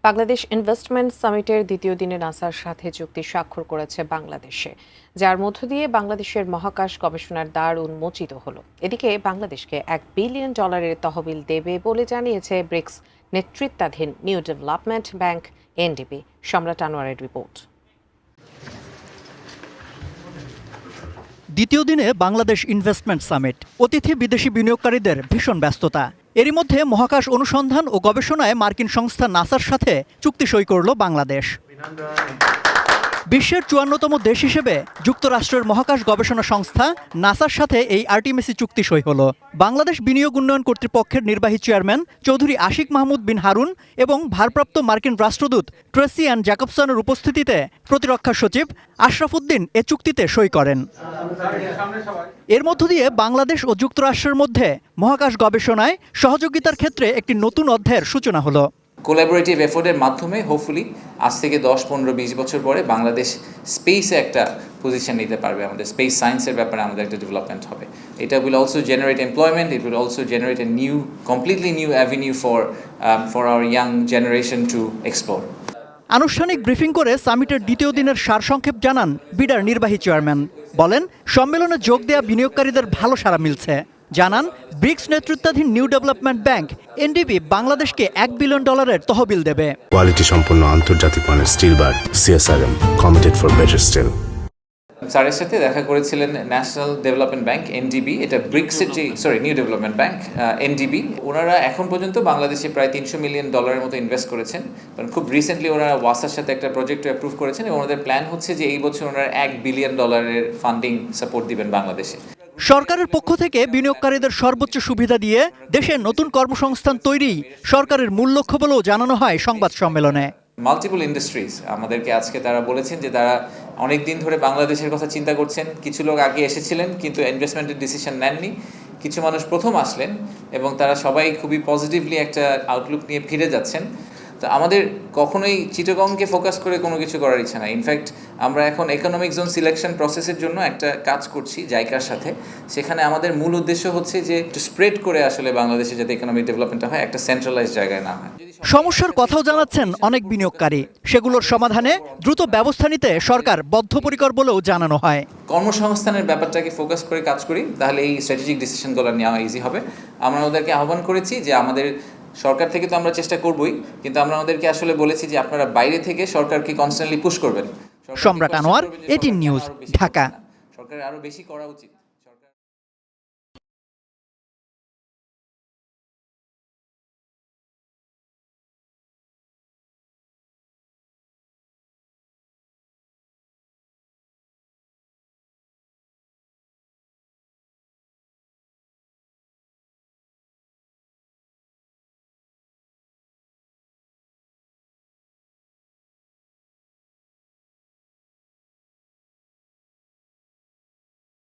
Bangladesh investment সামিটের দ্বিতীয় দিনে নাসার সাথে চুক্তি স্বাক্ষর করেছে বাংলাদেশে, যার মধ্য দিয়ে বাংলাদেশের মহাকাশ গবেষণার দ্বার উন্মোচিত হলো। এদিকে বাংলাদেশকে $1 বিলিয়ন তহবিল দেবে বলে জানিয়েছে ব্রিক্স নেতৃত্বাধীন নিউ ডেভেলপমেন্ট ব্যাংক এনডিবি। সম্রাট আনোয়ারের রিপোর্ট। দ্বিতীয় দিনে বাংলাদেশ ইনভেস্টমেন্ট সামিট, অতিথি বিদেশি বিনিয়োগকারীদের ভীষণ ব্যস্ততা। এরই মধ্যে মহাকাশ অনুসন্ধান ও গবেষণায় মার্কিন সংস্থা নাসার সাথে চুক্তি সই করল বাংলাদেশ। বিশ্বের 54তম দেশ হিসেবে যুক্তরাষ্ট্রের মহাকাশ গবেষণা সংস্থা নাসার সাথে এই আর্টিমিসি চুক্তি সই হলো। বাংলাদেশ বিনিয়োগ উন্নয়ন কর্তৃপক্ষের নির্বাহী চেয়ারম্যান চৌধুরী আশিক মাহমুদ বিন হারুন এবং ভারপ্রাপ্ত মার্কিন রাষ্ট্রদূত ট্রেসি অ্যান জ্যাকবসনের উপস্থিতিতে প্রতিরক্ষা সচিব আশরাফ উদ্দিন এ চুক্তিতে সই করেন। এর মধ্য দিয়ে বাংলাদেশ ও যুক্তরাষ্ট্রের মধ্যে মহাকাশ গবেষণায় সহযোগিতার ক্ষেত্রে একটি নতুন অধ্যায়ের সূচনা হলো। কোলাবোরেটিভ এফোর্টের মাধ্যমে হোপফুলি আজ থেকে 10, 15, 20 বছর পরে বাংলাদেশ স্পেসে একটা পজিশন নিতে পারবে। আমাদের স্পেস সায়েন্সের ব্যাপারে আমাদের একটা ডেভেলপমেন্ট হবে। এটা will also generate employment, it will also generate A completely new avenue for our young generation to explore. আনুষ্ঠানিক ব্রিফিং করে সামিটের দ্বিতীয় দিনের সারসংক্ষেপ জানান বিডার নির্বাহী চেয়ারম্যান। বলেন, সম্মেলনে যোগ দেয়া বিনিয়োগকারীদের ভালো সাড়া মিলছে। জানান, ব্রিক্স নেতৃত্বাধীন নিউ ডেভেলপমেন্ট ব্যাংক এনডিবি বাংলাদেশকে $1 বিলিয়ন তহবিল দেবে। কোয়ালিটি সম্পন্ন আন্তর্জাতিক মানের still bar CSRM, committed for better still. স্যারের সাথে দেখা করেছিলেন ন্যাশনাল ডেভেলপমেন্ট ব্যাংক এনডিবি, এটা ব্রিক্সের নিউ ডেভেলপমেন্ট ব্যাংক এনডিবি। ওনারা এখন পর্যন্ত বাংলাদেশে প্রায় $300 মিলিয়ন মতো ইনভেস্ট করেছেন। কারণ খুব রিসেন্টলি ওনারা ওয়াসার সাথে একটা প্রজেক্ট অ্যাপ্রুভ করেছেন এবং ওনাদের প্ল্যান হচ্ছে যে এই বছর ওনারা $1 বিলিয়ন ফান্ডিং সাপোর্ট দিবেন বাংলাদেশে। সরকারের পক্ষ থেকে বিনিয়োগকারীদের সর্বোচ্চ সুবিধা দিয়ে দেশে নতুন কর্মসংস্থান তৈরি সরকারের মূল লক্ষ্য বলেও জানানো হয় সংবাদ সম্মেলনে। মাল্টিপল ইন্ডাস্ট্রিজ আমাদেরকে আজকে তারা বলেছেন যে তারা অনেক দিন ধরে বাংলাদেশের কথা চিন্তা করছেন। কিছু লোক আগে এসেছিলেন কিন্তু ইনভেস্টমেন্টের ডিসিশন নেননি। কিছু মানুষ প্রথম আসলেন এবং তারা সবাই খুবই পজিটিভলি একটা আউটলুক নিয়ে ফিরে যাচ্ছেন। তো আমাদের কখনোই চিটাগংকে ফোকাস করে কোনো কিছু করার ইচ্ছা নাই। ইনফ্যাক্ট আমরা এখন ইকোনমিক জোন সিলেকশন প্রসেসের জন্য একটা কাজ করছি জাইকার সাথে। সেখানে আমাদের মূল উদ্দেশ্য হচ্ছে যে একটু স্প্রেড করে আসলে বাংলাদেশে যাতে ইকোনমিক ডেভেলপমেন্টটা হয়, একটা সেন্ট্রালাইজড জায়গায় না হয়। সমস্যার কথাও জানাচ্ছেন অনেক বিনিয়োগকারী। সেগুলোর সমাধানে দ্রুত ব্যবস্থা নিতে সরকার বদ্ধপরিকর বলেও জানানো হয়। কর্মসংস্থানের ব্যাপারটাকে ফোকাস করে কাজ করি, তাহলে এই স্ট্র্যাটেজিক ডিসিশনগুলো নেওয়া ইজি হবে। আমরা ওদেরকে আহ্বান করেছি যে আমাদের সরকার থেকে তো আমরা চেষ্টা করবই, কিন্তু আমরা ওদেরকে আসলে বলেছি যে আপনারা বাইরে থেকে সরকারকে কনস্ট্যান্টলি পুশ করবেন। সম্রাট আনোয়ার, 18 নিউজ, ঢাকা। সরকারের আরো বেশি করা উচিত।